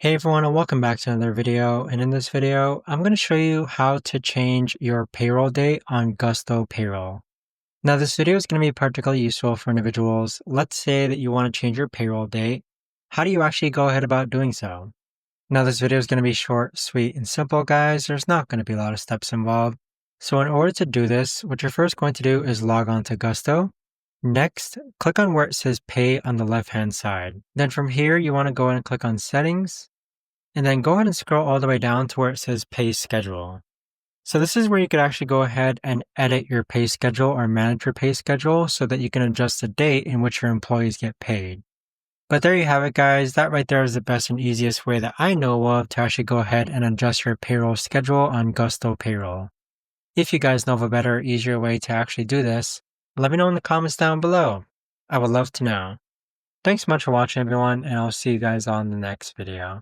Hey everyone, and welcome back to another video. And in this video, I'm going to show you how to change your payroll date on Gusto Payroll. Now, this video is going to be particularly useful for individuals. Let's say that you want to change your payroll date. How do you actually go ahead about doing so? Now, this video is going to be short, sweet, and simple, guys. There's not going to be a lot of steps involved. So in order to do this, what you're first going to do is log on to Gusto. Next, click on where it says Pay on the left-hand side. Then from here, you want to go ahead and click on Settings. And then go ahead and scroll all the way down to where it says Pay Schedule. So this is where you could actually go ahead and edit your pay schedule or manage your pay schedule so that you can adjust the date in which your employees get paid. But there you have it, guys. That right there is the best and easiest way that I know of to actually go ahead and adjust your payroll schedule on Gusto Payroll. If you guys know of a better, easier way to actually do this, let me know in the comments down below. I would love to know. Thanks so much for watching, everyone, and I'll see you guys on the next video.